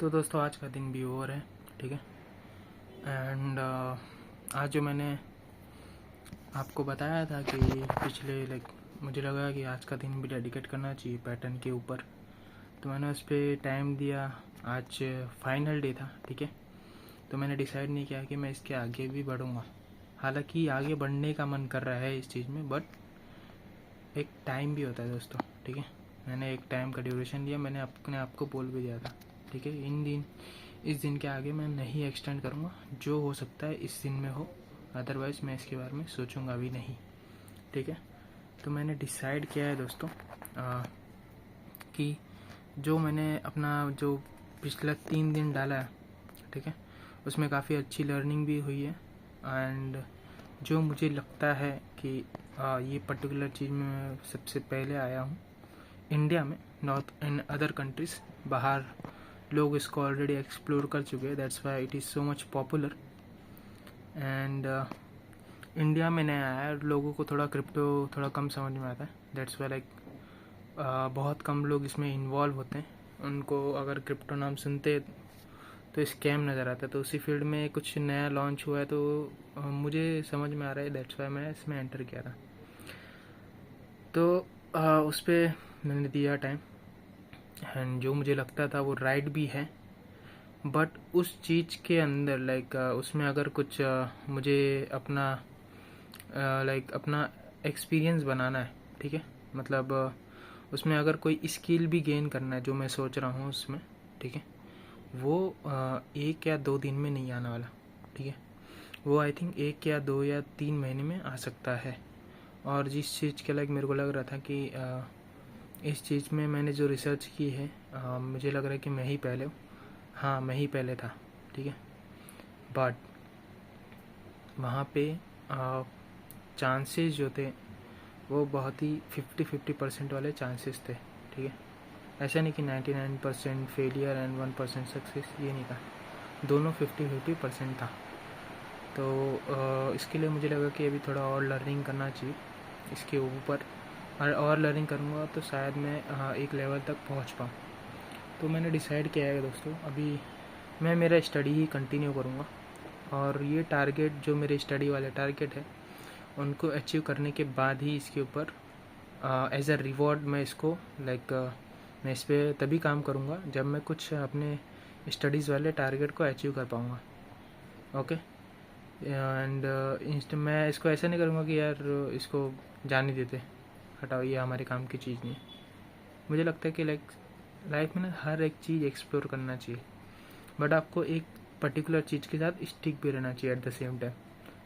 तो दोस्तों आज का दिन भी ओवर है, ठीक है। एंड आज जो मैंने आपको बताया था कि पिछले मुझे लगा कि आज का दिन भी डेडिकेट करना चाहिए पैटर्न के ऊपर, तो मैंने उस पर टाइम दिया। आज फाइनल डे था, ठीक है। तो मैंने डिसाइड नहीं किया कि मैं इसके आगे भी बढ़ूँगा। हालांकि आगे बढ़ने का मन कर रहा है इस चीज़ में, बट एक टाइम भी होता है दोस्तों, ठीक है। मैंने एक टाइम का ड्यूरेशन लिया, मैंने अपने आप को बोल भी दिया था, ठीक है। इस दिन के आगे मैं नहीं एक्सटेंड करूँगा, जो हो सकता है इस दिन में हो, अदरवाइज़ मैं इसके बारे में सोचूंगा भी नहीं, ठीक है। तो मैंने डिसाइड किया है दोस्तों कि जो मैंने अपना जो पिछला 3 दिन डाला है, ठीक है, उसमें काफ़ी अच्छी लर्निंग भी हुई है। एंड जो मुझे लगता है कि ये पर्टिकुलर चीज़ में मैं सबसे पहले आया हूँ इंडिया में, नॉट इन अदर कंट्रीज़। बाहर लोग इसको ऑलरेडी एक्सप्लोर कर चुके हैं, that's why it is so much popular. And India में नया आया है, लोगों को थोड़ा क्रिप्टो थोड़ा कम समझ में आता है, दैट्स वाई बहुत कम लोग इसमें इन्वॉल्व होते हैं। उनको अगर क्रिप्टो नाम सुनते तो स्कैम नज़र आता है। तो उसी फील्ड में कुछ नया लॉन्च हुआ है, तो मुझे समझ में आ रहा है, दैट्स वाई मैं इसमें एंटर किया था। तो उस पर मैंने दिया टाइम, एंड जो मुझे लगता था वो राइट भी है। बट उस चीज़ के अंदर उसमें अगर कुछ मुझे अपना अपना एक्सपीरियंस बनाना है, ठीक है, मतलब उसमें अगर कोई स्किल भी गेन करना है, जो मैं सोच रहा हूँ उसमें, ठीक है, वो 1 या 2 दिन में नहीं आने वाला, ठीक है। वो आई थिंक 1 या 2 या 3 महीने में आ सकता है। और जिस चीज़ के मेरे को लग रहा था कि इस चीज़ में मैंने जो रिसर्च की है, मुझे लग रहा है कि मैं ही पहले हूँ। हाँ, मैं ही पहले था, ठीक है। बट वहाँ पे चांसेस जो थे वो बहुत ही 50-50% वाले चांसेस थे, ठीक है। ऐसा नहीं कि 99% फेलियर एंड 1% सक्सेस, ये नहीं था, दोनों 50-50% था। तो इसके लिए मुझे लगा कि अभी थोड़ा और लर्निंग करना चाहिए इसके ऊपर, और लर्निंग करूँगा तो शायद मैं एक लेवल तक पहुँच पाऊँ। तो मैंने डिसाइड किया है दोस्तों, अभी मैं मेरा स्टडी ही कंटिन्यू करूँगा, और ये टारगेट जो मेरे स्टडी वाले टारगेट है उनको अचीव करने के बाद ही इसके ऊपर एज अ रिवॉर्ड मैं इसको मैं इस पर तभी काम करूँगा जब मैं कुछ अपने स्टडीज़ वाले टारगेट को अचीव कर पाऊँगा, ओके। एंड मैं इसको ऐसा नहीं करूँगा कि यार इसको जाने देते, हटाओ, ये हमारे काम की चीज़ नहीं है। मुझे लगता है कि लाइफ में ना हर एक चीज़ एक्सप्लोर करना चाहिए, बट आपको एक पर्टिकुलर चीज़ के साथ स्टिक भी रहना चाहिए एट द सेम टाइम।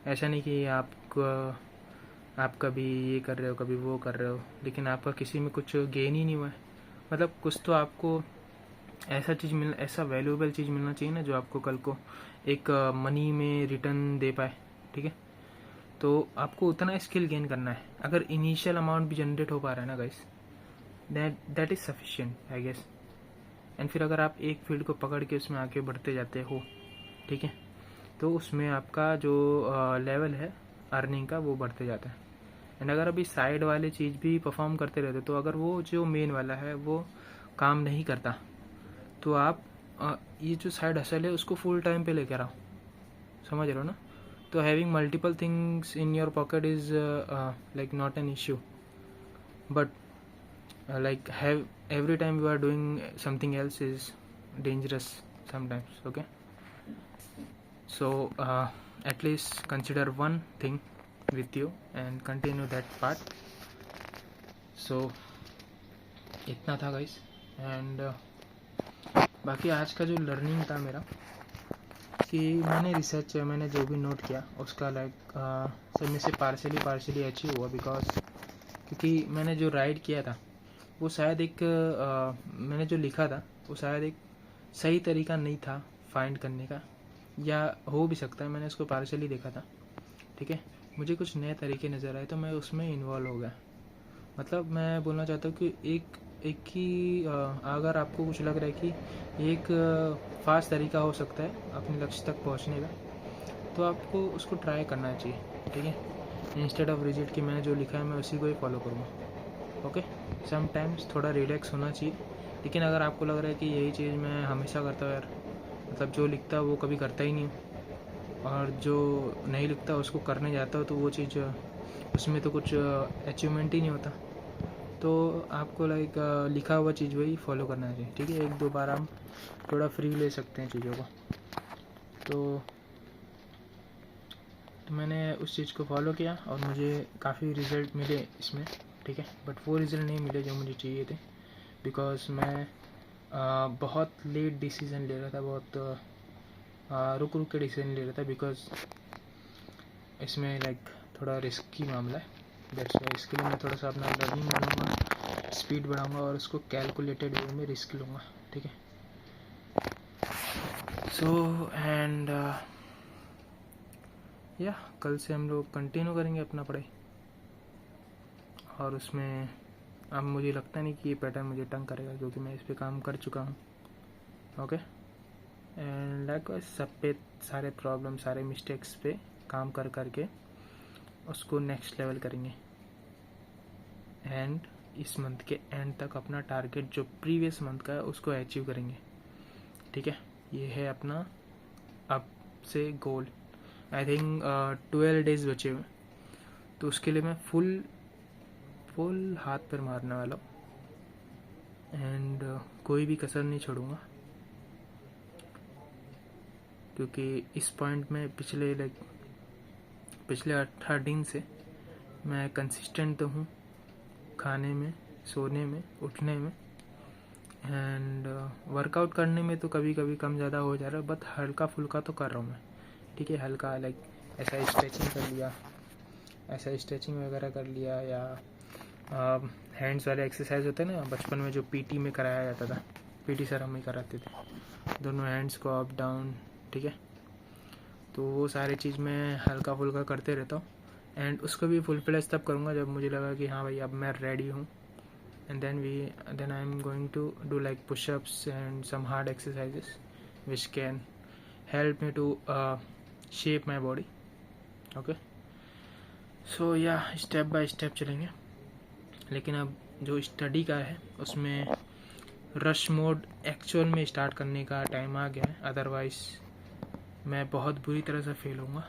ऐसा नहीं कि आप कभी ये कर रहे हो, कभी वो कर रहे हो, लेकिन आपका किसी में कुछ गेन ही नहीं हुआ है। मतलब कुछ तो आपको ऐसा वैल्यूएबल चीज़ मिलना चाहिए ना, जो आपको कल को एक मनी में रिटर्न दे पाए, ठीक है। तो आपको उतना स्किल गेन करना है। अगर इनिशियल अमाउंट भी जनरेट हो पा रहा है ना guys, that is sufficient I guess. And फिर अगर आप एक फील्ड को पकड़ के उसमें आगे बढ़ते जाते हो, ठीक है, तो उसमें आपका जो लेवल है अर्निंग का वो बढ़ते जाता है। एंड अगर अभी साइड वाली चीज़ भी परफॉर्म करते रहते, तो अगर वो जो मेन वाला है वो काम नहीं करता, तो आप ये जो साइड हसल है उसको फुल टाइम पे लेकर आओ, समझ रहे हो ना। तो having multiple things in your pocket is not an issue, but have every time you are doing something else is dangerous sometimes, okay. So at least consider one thing with you and continue that part. So इतना था guys. And बाकी आज का जो learning था मेरा, कि मैंने जो भी नोट किया उसका सब में से पार्शली अचीव हुआ, बिकॉज क्योंकि मैंने जो राइड किया था वो शायद मैंने जो लिखा था वो शायद एक सही तरीका नहीं था फाइंड करने का, या हो भी सकता है मैंने उसको पार्शली देखा था, ठीक है। मुझे कुछ नए तरीके नज़र आए तो मैं उसमें इन्वॉल्व हो गया। मतलब मैं बोलना चाहता हूँ कि एक ही अगर आपको कुछ लग रहा है कि एक फास्ट तरीका हो सकता है अपने लक्ष्य तक पहुँचने का, तो आपको उसको ट्राई करना चाहिए, ठीक है। इंस्टेड ऑफ रिजिड कि मैंने जो लिखा है मैं उसी को ही फॉलो करूँगा, ओके। समटाइम्स थोड़ा रिलैक्स होना चाहिए, लेकिन अगर आपको लग रहा है कि यही चीज़ मैं हमेशा करता हूँ यार, मतलब जो लिखता है वो कभी करता ही नहीं हूँ, और जो नहीं लिखता उसको करने जाता हो तो वो चीज़ उसमें तो कुछ अचीवमेंट ही नहीं होता, तो आपको लाइक लिखा हुआ चीज़ वही फॉलो करना चाहिए। ठीक है, 1-2 बार हम थोड़ा फ्री ले सकते हैं चीज़ों को। तो मैंने उस चीज़ को फॉलो किया और मुझे काफ़ी रिज़ल्ट मिले इसमें। ठीक है, बट वो रिज़ल्ट नहीं मिले जो मुझे चाहिए थे, बिकॉज मैं बहुत लेट डिसीज़न ले रहा था, बहुत रुक रुक के डिसीज़न ले रहा था, बिकॉज इसमें लाइक थोड़ा रिस्की मामला है। दैट्स वाई इसके लिए मैं थोड़ा सा अपना लर्निंग बढ़ाऊँगा, स्पीड बढ़ाऊँगा और उसको कैलकुलेटेड वे में रिस्क लूँगा। ठीक है, सो एंड या कल से हम लोग कंटिन्यू करेंगे अपना पढ़ाई, और उसमें अब मुझे लगता नहीं कि ये पैटर्न मुझे तंग करेगा, क्योंकि मैं इस पर काम कर चुका हूँ। ओके, एंड लाइक सब पे सारे प्रॉब्लम, सारे मिस्टेक्स पे काम कर करके उसको नेक्स्ट लेवल करेंगे, एंड इस मंथ के एंड तक अपना टारगेट जो प्रीवियस मंथ का है उसको अचीव करेंगे। ठीक है, ये है अपना अब से गोल। आई थिंक 12 डेज बचे हुए, तो उसके लिए मैं फुल हाथ पर मारने वाला हूँ, एंड कोई भी कसर नहीं छोड़ूंगा, क्योंकि इस पॉइंट में पिछले 18 दिन से मैं कंसिस्टेंट तो हूँ खाने में, सोने में, उठने में, एंड वर्कआउट करने में तो कभी कभी कम ज़्यादा हो जा रहा है, बट हल्का फुल्का तो कर रहा हूँ मैं। ठीक है, हल्का लाइक ऐसा स्ट्रेचिंग कर लिया, ऐसा स्ट्रेचिंग वगैरह कर लिया, या हैंड्स वाले एक्सरसाइज होते हैं ना, बचपन में जो पीटी में कराया जाता था, पीटी सर हम ही कराते थे, दोनों हैंड्स को अप डाउन। ठीक है, तो वो सारी चीज़ मैं हल्का फुल्का करते रहता हूँ, एंड उसको भी फुल फ्लेज तब करूँगा जब मुझे लगा कि हाँ भाई अब मैं रेडी हूँ, and then I am going to do like push-ups and some hard exercises which can help me to shape my body. Okay, so yeah, step by step चलेंगे। लेकिन अब जो स्टडी का है उसमें रश मोड एक्चुअल में start करने का टाइम आ गया है, अदरवाइज मैं बहुत बुरी तरह से फेल होऊंगा।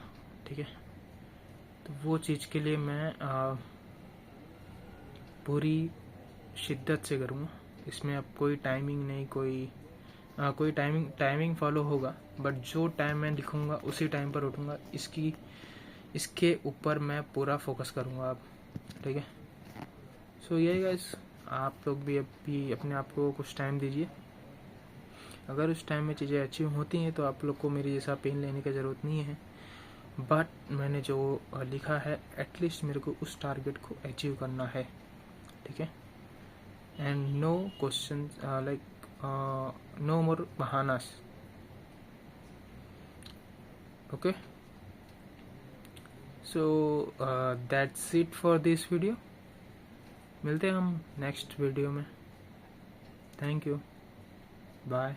ठीक है, तो वो चीज़ के लिए मैं पूरी शिद्दत से करूँगा। इसमें अब कोई टाइमिंग नहीं, कोई टाइमिंग फॉलो होगा, बट जो टाइम मैं लिखूँगा उसी टाइम पर उठूँगा, इसके ऊपर मैं पूरा फोकस करूँगा अब। ठीक है, सो यही गाइस, आप लोग भी अभी अपने आप को कुछ टाइम दीजिए। अगर उस टाइम में चीज़ें अचीव होती हैं तो आप लोग को मेरी जैसा पेन लेने की ज़रूरत नहीं है, बट मैंने जो लिखा है एटलीस्ट मेरे को उस टारगेट को अचीव करना है। ठीक है, and no questions, no more bahanas. Okay, so that's it for this video. मिलते हैं हम नेक्स्ट वीडियो में। Thank you, bye.